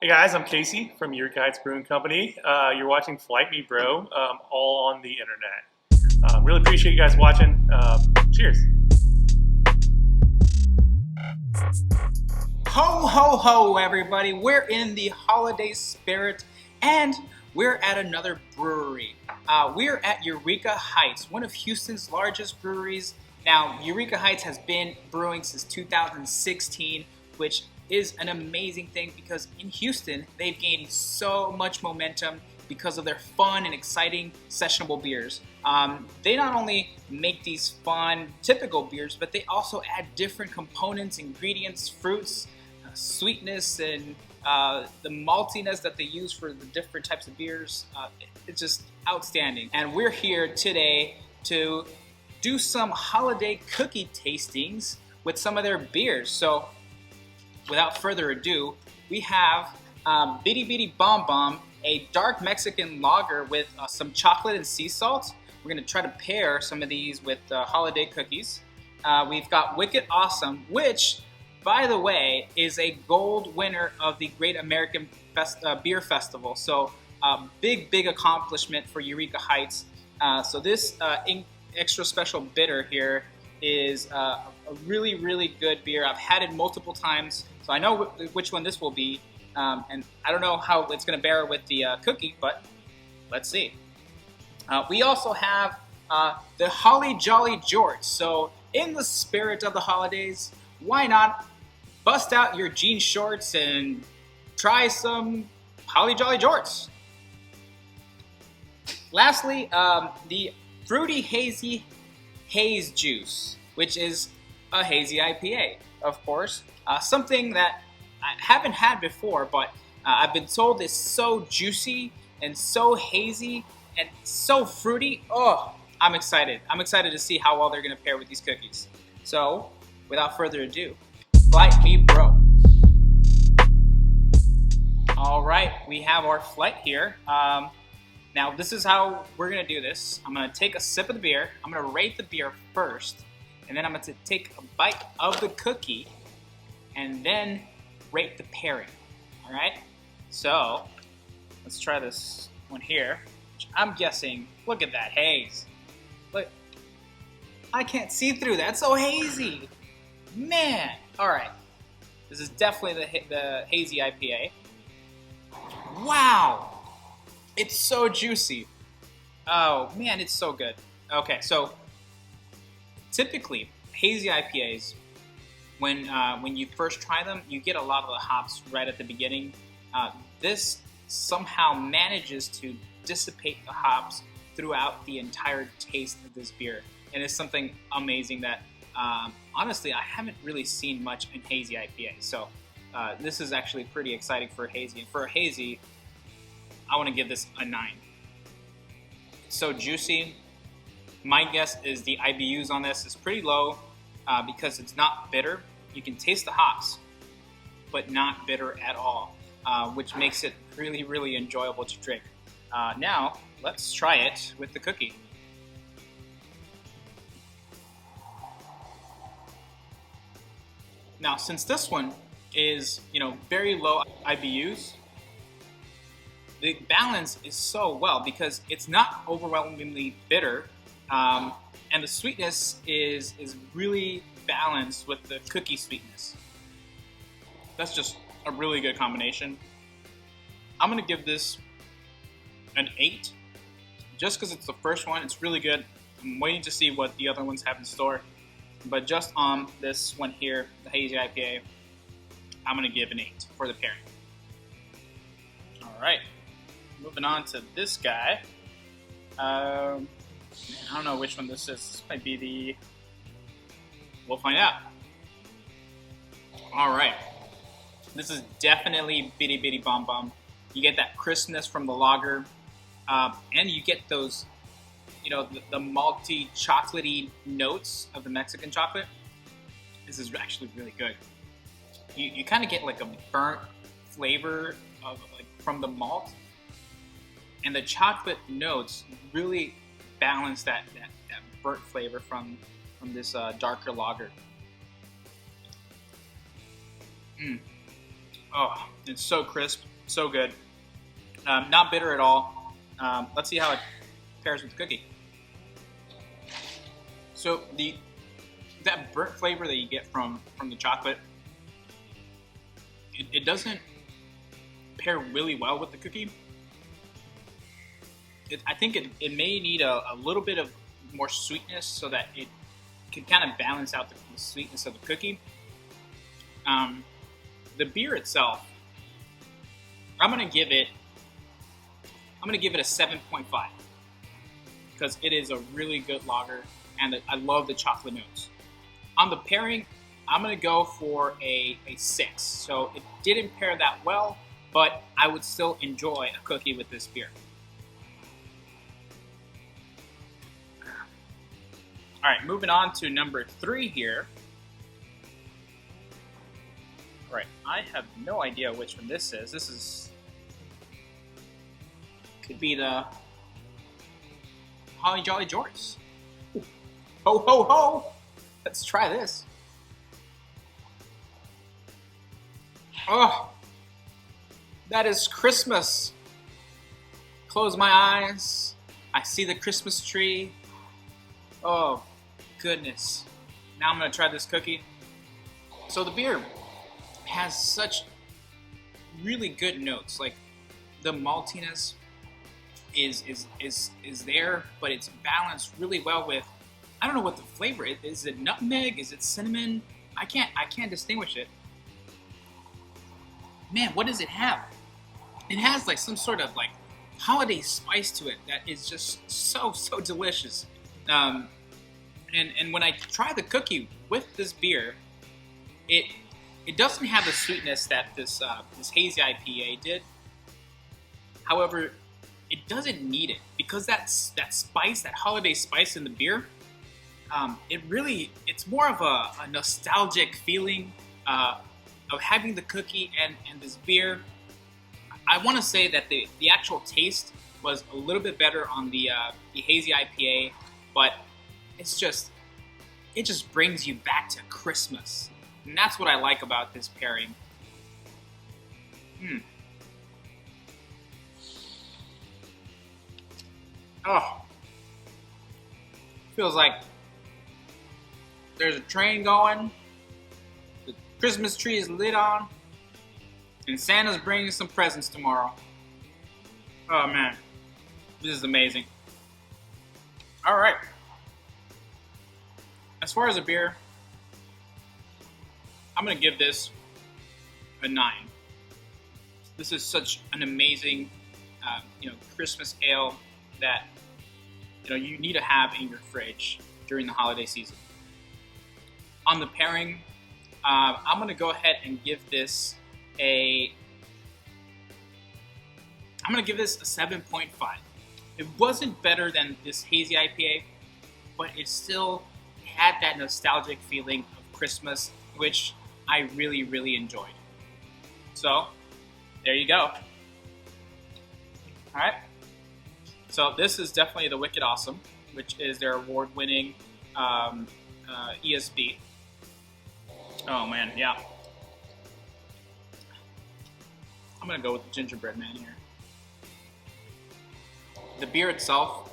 Hey guys, I'm Casey from Eureka Heights Brewing Company. You're watching Flight Me Bro, all on the internet. Really appreciate you guys watching. Cheers. Ho, ho, ho, everybody. We're in the holiday spirit and we're at another brewery. We're at Eureka Heights, one of Houston's largest breweries. Now, Eureka Heights has been brewing since 2016, which is an amazing thing because in Houston, they've gained so much momentum because of their fun and exciting sessionable beers. They not only make these fun, typical beers, but they also add different components, ingredients, fruits, sweetness, and the maltiness that they use for the different types of beers. It's just outstanding. And we're here today to do some holiday cookie tastings with some of their beers. So without further ado, we have Bidi Bombon, a dark Mexican lager with some chocolate and sea salt. We're going to try to pair some of these with holiday cookies. We've got Wicket Awesome, which, by the way, is a gold winner of the Great American Beer Festival. So big accomplishment for Eureka Heights. So this extra special bitter here is a really good beer. I've had it multiple times, so I know which one this will be. And I don't know how it's going to bear with the cookie, but let's see. We also have the Holly Jolly Jorts. So in the spirit of the holidays, why not bust out your jean shorts and try some Holly Jolly Jorts? Lastly, the Fruity Hazy Haze juice, which is a hazy IPA, of course. Something that I haven't had before, but I've been told is so juicy and so hazy and so fruity. Oh, I'm excited. I'm excited to see how well they're going to pair with these cookies. So, without further ado, Flight Me Bro. All right, we have our flight here. Now, this is how we're going to do this. I'm going to take a sip of the beer. I'm going to rate the beer first, and then I'm going to take a bite of the cookie, and then rate the pairing. All right? So, let's try this one here. Which I'm guessing, look at that haze. Look, I can't see through that. It's so hazy. Man. All right. This is definitely the hazy IPA. Wow. It's so juicy. Oh, man, it's so good. Okay, so typically, hazy IPAs, when you first try them, you get a lot of the hops right at the beginning. This somehow manages to dissipate the hops throughout the entire taste of this beer. And it's something amazing that, honestly, I haven't really seen much in hazy IPA. So this is actually pretty exciting for a hazy. And for a hazy, I want to give this a 9. It's so juicy. My guess is the IBUs on this is pretty low because it's not bitter. You can taste the hops, but not bitter at all, which makes it really enjoyable to drink. Now, let's try it with the cookie. Now, since this one is, very low IBUs, the balance is so well because it's not overwhelmingly bitter, and the sweetness is really balanced with the cookie sweetness. That's just a really good combination. I'm gonna give this an 8, just because it's the first one. It's really good. I'm waiting to see what the other ones have in store, but just on this one here, the Hazy IPA, I'm gonna give an 8 for the pairing. All right. Moving on to this guy. I don't know which one this is. This might be we'll find out. All right. This is definitely Bidi Bombon. You get that crispness from the lager, and you get those, the malty, chocolatey notes of the Mexican chocolate. This is actually really good. You kind of get like a burnt flavor from the malt. And the chocolate notes really balance that burnt flavor from this darker lager. Oh, it's so crisp, so good. Not bitter at all. Let's see how it pairs with the cookie. So that burnt flavor that you get from the chocolate, it doesn't pair really well with the cookie. I think it may need a little bit of more sweetness so that it can kind of balance out the sweetness of the cookie. The beer itself, I'm gonna give it a 7.5 because it is a really good lager, and I love the chocolate notes. On the pairing, I'm gonna go for a 6. So it didn't pair that well, but I would still enjoy a cookie with this beer. All right, moving on to number 3 here. All right, I have no idea which one this is. Could be the Holly Jolly Jorts. Ooh. Ho, ho, ho! Let's try this. Oh, that is Christmas. Close my eyes. I see the Christmas tree. Oh, goodness. Now I'm going to try this cookie. So the beer has such really good notes. Like the maltiness is there, but it's balanced really well with, I don't know what the flavor is. Is it nutmeg? Is it cinnamon? I can't distinguish it. Man, what does it have? It has like some sort of like holiday spice to it that is just so delicious. And when I try the cookie with this beer, it doesn't have the sweetness that this Hazy IPA did. However, it doesn't need it because that spice, that holiday spice in the beer, it's more of a nostalgic feeling of having the cookie and this beer. I want to say that the actual taste was a little bit better on the Hazy IPA, but it just brings you back to Christmas, and that's what I like about this pairing. Oh, feels like there's a train going, the Christmas tree is lit on, and Santa's bringing some presents tomorrow. Oh man, this is amazing. All right. As far as a beer, I'm going to give this a 9. This is such an amazing, Christmas ale that, you need to have in your fridge during the holiday season. On the pairing, I'm going to go ahead and give this a 7.5. It wasn't better than this Hazy IPA, but it still had that nostalgic feeling of Christmas, which I really, really enjoyed. So, there you go. Alright. So this is definitely the Wicket Awesome, which is their award-winning ESB. Oh man, yeah. I'm gonna go with the gingerbread man here. The beer itself,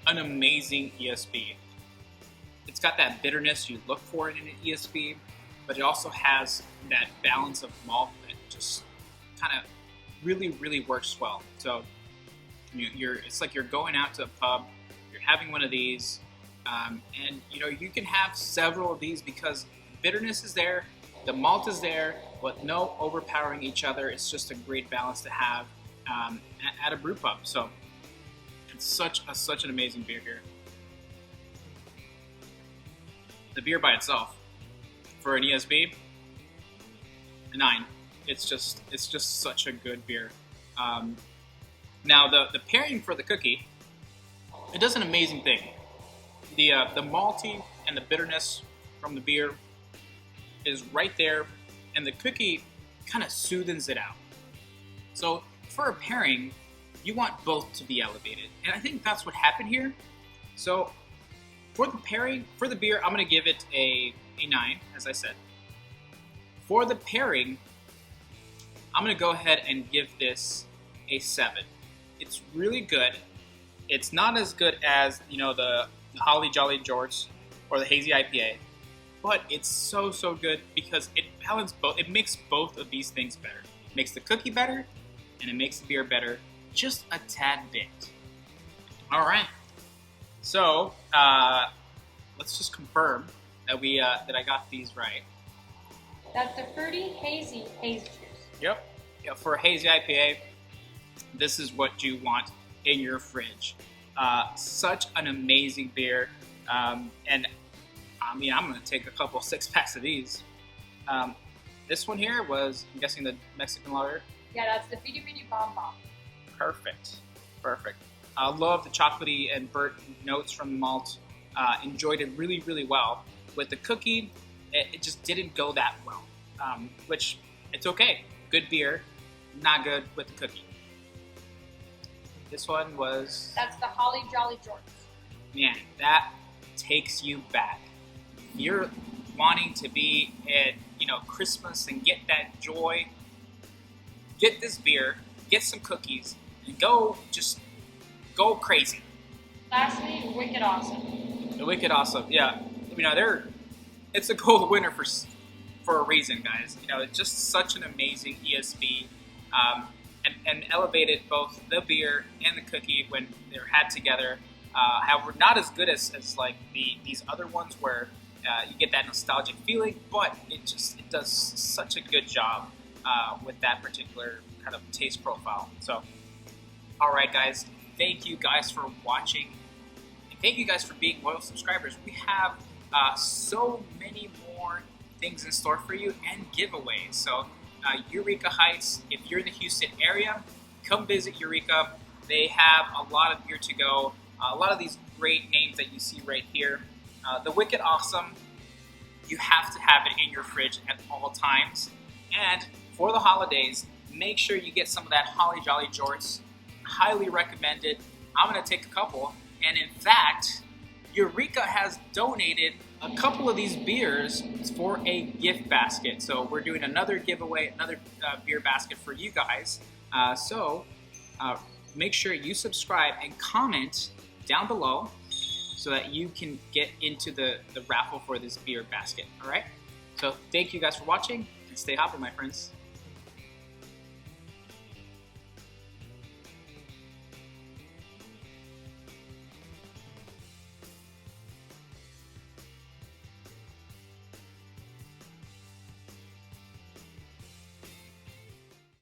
an amazing ESB. It's got that bitterness you look for in an ESB, but it also has that balance of malt that just kind of really, really works well. So it's like you're going out to a pub, you're having one of these, and you can have several of these because bitterness is there, the malt is there, but no overpowering each other. It's just a great balance to have at a brew pub. So it's such an amazing beer here. The beer by itself, for an ESB, a 9. It's just such a good beer. Now the pairing for the cookie, it does an amazing thing. The malty and the bitterness from the beer is right there, and the cookie kind of soothes it out. So for a pairing, you want both to be elevated, and I think that's what happened here. So for the pairing, for the beer, I'm going to give it a 9, as I said. For the pairing, I'm gonna go ahead and give this a 7. It's really good. It's not as good as, you know, the Holly Jolly Jorts or the Hazy IPA, but it's so good because it balances both. It makes both of these things better. It makes the cookie better, and it makes the beer better just a tad bit. All right. So let's just confirm that that I got these right. That's the fruity, hazy juice. Yep. Yeah, for a Hazy IPA, this is what you want in your fridge. Such an amazing beer. And I mean, I'm going to take a couple 6-packs of these. This one here was, I'm guessing, the Mexican lager. Yeah, that's the Bidi Bombon. Perfect. I love the chocolatey and burnt notes from the malt. Enjoyed it really well. With the cookie, it just didn't go that well, which it's okay. Good beer, not good with the cookie. This one was... That's the Holly Jolly Jorts. Man, that takes you back. If you're wanting to be at, you know, Christmas and get that joy, get this beer, get some cookies, and go crazy. Lastly, Wicket Awesome. The Wicket Awesome, yeah. You know, it's a gold winner for a reason, guys. You know, it's just such an amazing ESB, and elevated both the beer and the cookie when they're had together. However, not as good as like these other ones where you get that nostalgic feeling, but it does such a good job with that particular kind of taste profile. So, all right, guys, thank you guys for watching, and thank you guys for being loyal subscribers. We have so many more things in store for you and giveaways. So Eureka Heights, if you're in the Houston area, come visit Eureka. They have a lot of beer to go. A lot of these great names that you see right here. The Wicket Awesome, you have to have it in your fridge at all times. And for the holidays, make sure you get some of that Holly Jolly Jorts. Highly recommended. I'm going to take a couple. And in fact, Eureka has donated a couple of these beers for a gift basket. So we're doing another giveaway, another beer basket for you guys. So make sure you subscribe and comment down below so that you can get into the raffle for this beer basket. All right? So thank you guys for watching, and stay hopping, my friends.